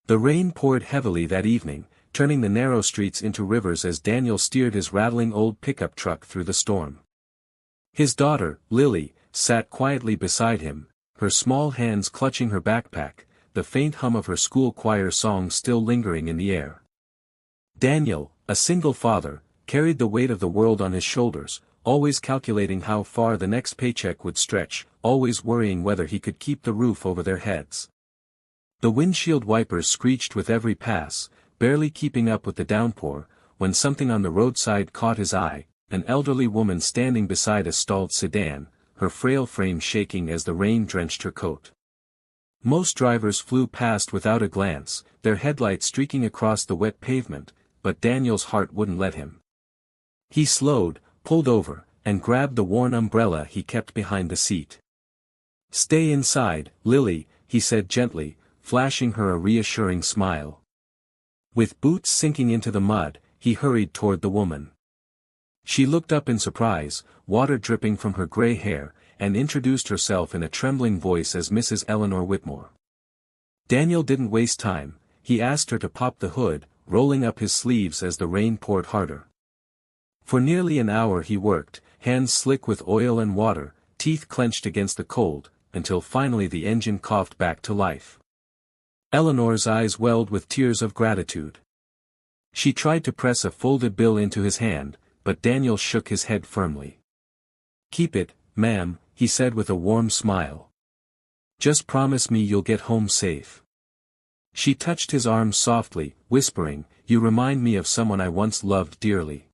The rain poured heavily that evening, turning the narrow streets into rivers as Daniel steered his rattling old pickup truck through the storm. His daughter, Lily, sat quietly beside him, her small hands clutching her backpack, the faint hum of her school choir song still lingering in the air. Daniel, a single father, carried the weight of the world on his shoulders, always calculating how far the next paycheck would stretch, always worrying whether he could keep the roof over their heads. The windshield wipers screeched with every pass, barely keeping up with the downpour, when something on the roadside caught his eye, an elderly woman standing beside a stalled sedan, her frail frame shaking as the rain drenched her coat. Most drivers flew past without a glance, their headlights streaking across the wet pavement, but Daniel's heart wouldn't let him. He slowed, pulled over, and grabbed the worn umbrella he kept behind the seat. "Stay inside, Lily," he said gently, flashing her a reassuring smile. With boots sinking into the mud, he hurried toward the woman. She looked up in surprise, water dripping from her gray hair, and introduced herself in a trembling voice as Mrs. Eleanor Whitmore. Daniel didn't waste time, he asked her to pop the hood, rolling up his sleeves as the rain poured harder. For nearly an hour he worked, hands slick with oil and water, teeth clenched against the cold, until finally the engine coughed back to life. Eleanor's eyes welled with tears of gratitude. She tried to press a folded bill into his hand, but Daniel shook his head firmly. "Keep it, ma'am," he said with a warm smile. "Just promise me you'll get home safe." She touched his arm softly, whispering, "You remind me of someone I once loved dearly."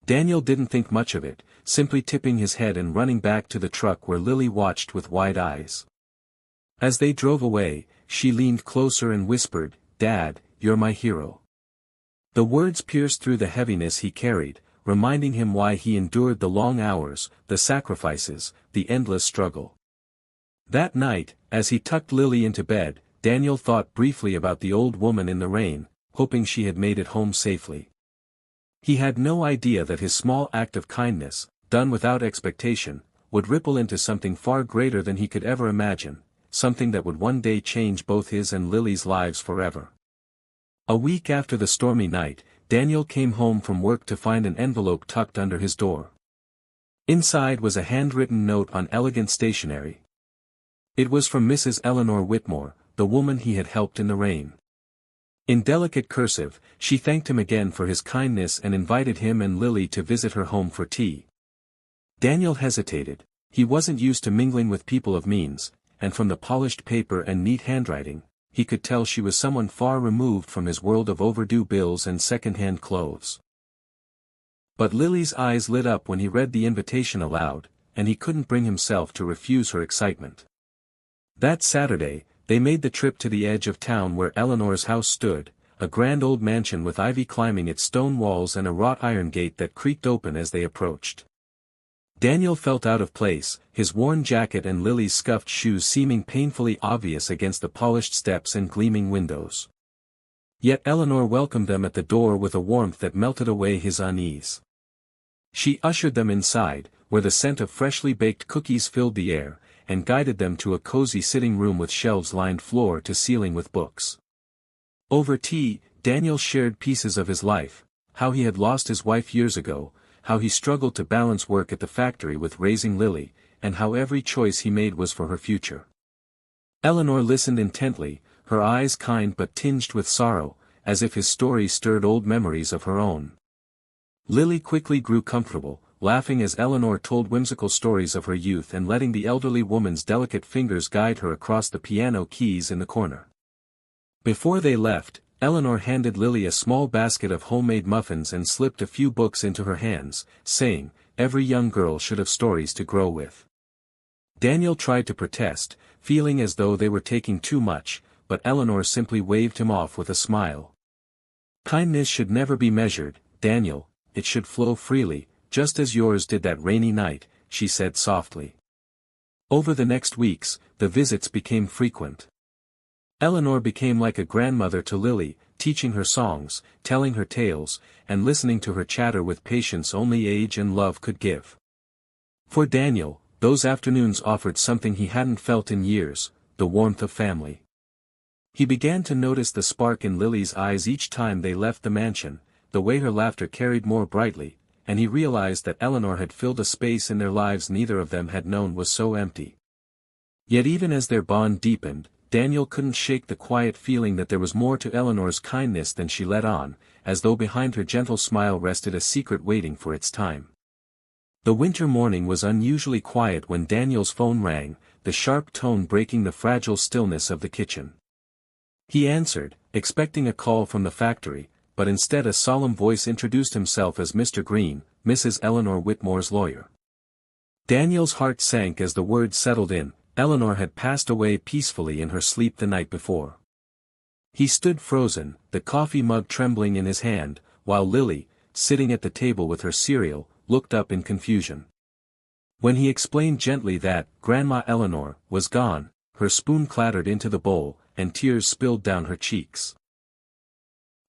Daniel didn't think much of it, simply tipping his head and running back to the truck where Lily watched with wide eyes. As they drove away, she leaned closer and whispered, "Dad, you're my hero." The words pierced through the heaviness he carried, reminding him why he endured the long hours, the sacrifices, the endless struggle. That night, as he tucked Lily into bed, Daniel thought briefly about the old woman in the rain, hoping she had made it home safely. He had no idea that his small act of kindness, done without expectation, would ripple into something far greater than he could ever imagine, something that would one day change both his and Lily's lives forever. A week after the stormy night, Daniel came home from work to find an envelope tucked under his door. Inside was a handwritten note on elegant stationery. It was from Mrs. Eleanor Whitmore, the woman he had helped in the rain. In delicate cursive, she thanked him again for his kindness and invited him and Lily to visit her home for tea. Daniel hesitated. He wasn't used to mingling with people of means, and from the polished paper and neat handwriting, he could tell she was someone far removed from his world of overdue bills and second-hand clothes. But Lily's eyes lit up when he read the invitation aloud, and he couldn't bring himself to refuse her excitement. That Saturday, they made the trip to the edge of town where Eleanor's house stood, a grand old mansion with ivy climbing its stone walls and a wrought iron gate that creaked open as they approached. Daniel felt out of place, his worn jacket and Lily's scuffed shoes seeming painfully obvious against the polished steps and gleaming windows. Yet Eleanor welcomed them at the door with a warmth that melted away his unease. She ushered them inside, where the scent of freshly baked cookies filled the air, and guided them to a cozy sitting room with shelves lined floor to ceiling with books. Over tea, Daniel shared pieces of his life, how he had lost his wife years ago, how he struggled to balance work at the factory with raising Lily, and how every choice he made was for her future. Eleanor listened intently, her eyes kind but tinged with sorrow, as if his story stirred old memories of her own. Lily quickly grew comfortable, laughing as Eleanor told whimsical stories of her youth and letting the elderly woman's delicate fingers guide her across the piano keys in the corner. Before they left, Eleanor handed Lily a small basket of homemade muffins and slipped a few books into her hands, saying, "Every young girl should have stories to grow with." Daniel tried to protest, feeling as though they were taking too much, but Eleanor simply waved him off with a smile. "Kindness should never be measured, Daniel, it should flow freely, just as yours did that rainy night," she said softly. Over the next weeks, the visits became frequent. Eleanor became like a grandmother to Lily, teaching her songs, telling her tales, and listening to her chatter with patience only age and love could give. For Daniel, those afternoons offered something he hadn't felt in years, the warmth of family. He began to notice the spark in Lily's eyes each time they left the mansion, the way her laughter carried more brightly, and he realized that Eleanor had filled a space in their lives neither of them had known was so empty. Yet even as their bond deepened, Daniel couldn't shake the quiet feeling that there was more to Eleanor's kindness than she let on, as though behind her gentle smile rested a secret waiting for its time. The winter morning was unusually quiet when Daniel's phone rang, the sharp tone breaking the fragile stillness of the kitchen. He answered, expecting a call from the factory, but instead a solemn voice introduced himself as Mr. Green, Mrs. Eleanor Whitmore's lawyer. Daniel's heart sank as the words settled in. Eleanor had passed away peacefully in her sleep the night before. He stood frozen, the coffee mug trembling in his hand, while Lily, sitting at the table with her cereal, looked up in confusion. When he explained gently that Grandma Eleanor was gone, her spoon clattered into the bowl, and tears spilled down her cheeks.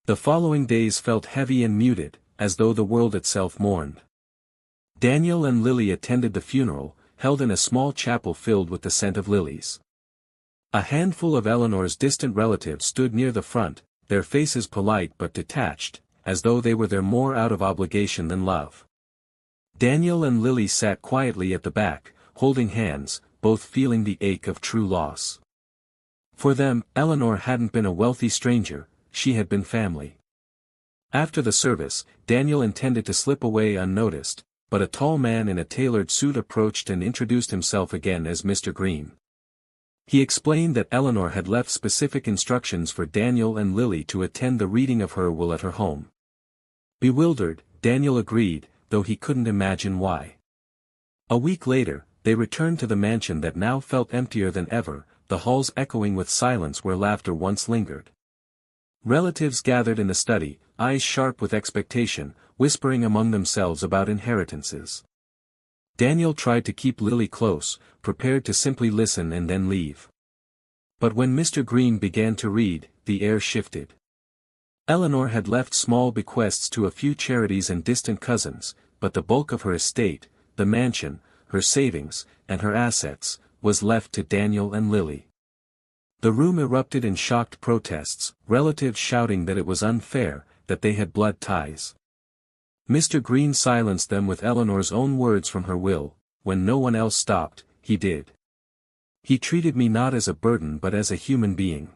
The following days felt heavy and muted, as though the world itself mourned. Daniel and Lily attended the funeral, held in a small chapel filled with the scent of lilies. A handful of Eleanor's distant relatives stood near the front, their faces polite but detached, as though they were there more out of obligation than love. Daniel and Lily sat quietly at the back, holding hands, both feeling the ache of true loss. For them, Eleanor hadn't been a wealthy stranger, she had been family. After the service, Daniel intended to slip away unnoticed, but a tall man in a tailored suit approached and introduced himself again as Mr. Green. He explained that Eleanor had left specific instructions for Daniel and Lily to attend the reading of her will at her home. Bewildered, Daniel agreed, though he couldn't imagine why. A week later, they returned to the mansion that now felt emptier than ever, the halls echoing with silence where laughter once lingered. Relatives gathered in the study, eyes sharp with expectation, whispering among themselves about inheritances. Daniel tried to keep Lily close, prepared to simply listen and then leave. But when Mr. Green began to read, the air shifted. Eleanor had left small bequests to a few charities and distant cousins, but the bulk of her estate, the mansion, her savings, and her assets, was left to Daniel and Lily. The room erupted in shocked protests, relatives shouting that it was unfair, that they had blood ties. Mr. Green silenced them with Eleanor's own words from her will. When no one else stopped, he did. He treated me not as a burden but as a human being.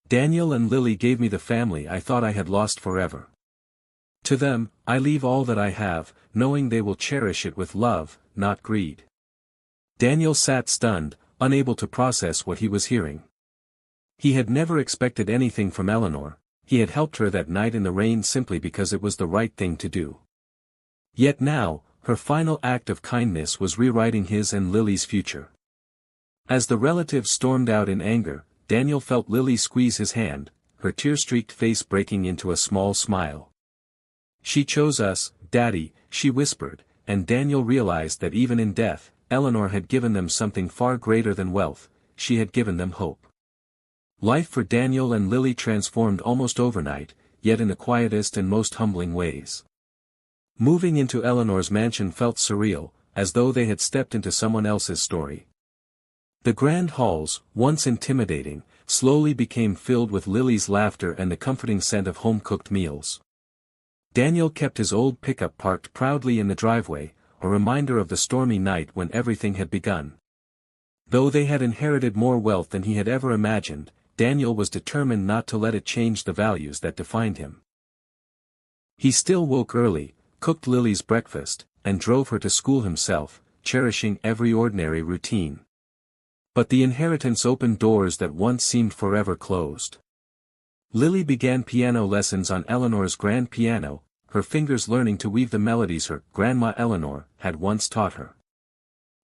Daniel and Lily gave me the family I thought I had lost forever. To them, I leave all that I have, knowing they will cherish it with love, not greed. Daniel sat stunned, unable to process what he was hearing. He had never expected anything from Eleanor. He had helped her that night in the rain simply because it was the right thing to do. Yet now, her final act of kindness was rewriting his and Lily's future. As the relatives stormed out in anger, Daniel felt Lily squeeze his hand, her tear-streaked face breaking into a small smile. "She chose us, Daddy," she whispered, and Daniel realized that even in death, Eleanor had given them something far greater than wealth. She had given them hope. Life for Daniel and Lily transformed almost overnight, yet in the quietest and most humbling ways. Moving into Eleanor's mansion felt surreal, as though they had stepped into someone else's story. The grand halls, once intimidating, slowly became filled with Lily's laughter and the comforting scent of home-cooked meals. Daniel kept his old pickup parked proudly in the driveway, a reminder of the stormy night when everything had begun. Though they had inherited more wealth than he had ever imagined, Daniel was determined not to let it change the values that defined him. He still woke early, cooked Lily's breakfast, and drove her to school himself, cherishing every ordinary routine. But the inheritance opened doors that once seemed forever closed. Lily began piano lessons on Eleanor's grand piano, her fingers learning to weave the melodies her Grandma Eleanor had once taught her.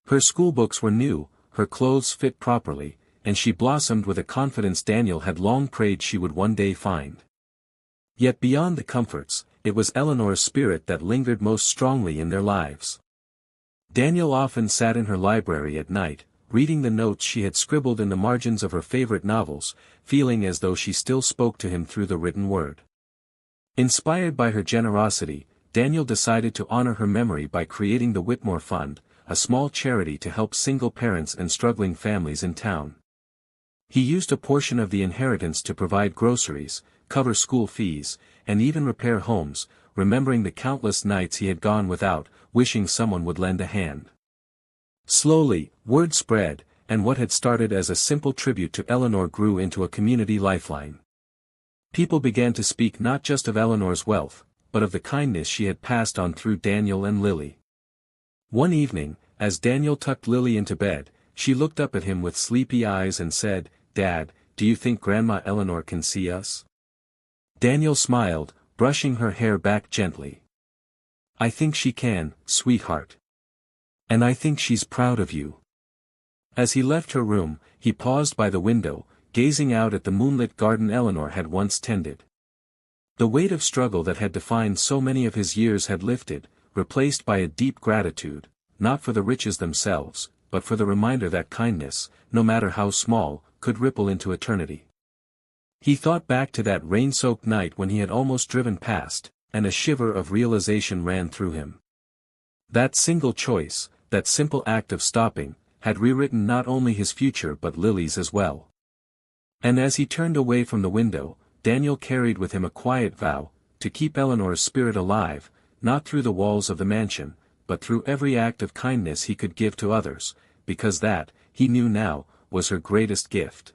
Her schoolbooks were new, her clothes fit properly, and she blossomed with a confidence Daniel had long prayed she would one day find. Yet beyond the comforts, it was Eleanor's spirit that lingered most strongly in their lives. Daniel often sat in her library at night, reading the notes she had scribbled in the margins of her favorite novels, feeling as though she still spoke to him through the written word. Inspired by her generosity, Daniel decided to honor her memory by creating the Whitmore Fund, a small charity to help single parents and struggling families in town. He used a portion of the inheritance to provide groceries, cover school fees, and even repair homes, remembering the countless nights he had gone without, wishing someone would lend a hand. Slowly, word spread, and what had started as a simple tribute to Eleanor grew into a community lifeline. People began to speak not just of Eleanor's wealth, but of the kindness she had passed on through Daniel and Lily. One evening, as Daniel tucked Lily into bed, she looked up at him with sleepy eyes and said, "Dad, do you think Grandma Eleanor can see us?" Daniel smiled, brushing her hair back gently. "I think she can, sweetheart. And I think she's proud of you." As he left her room, he paused by the window, gazing out at the moonlit garden Eleanor had once tended. The weight of struggle that had defined so many of his years had lifted, replaced by a deep gratitude, not for the riches themselves, but for the reminder that kindness, no matter how small, could ripple into eternity. He thought back to that rain-soaked night when he had almost driven past, and a shiver of realization ran through him. That single choice, that simple act of stopping, had rewritten not only his future but Lily's as well. And as he turned away from the window, Daniel carried with him a quiet vow, to keep Eleanor's spirit alive, not through the walls of the mansion, but through every act of kindness he could give to others, because that, he knew now, was her greatest gift.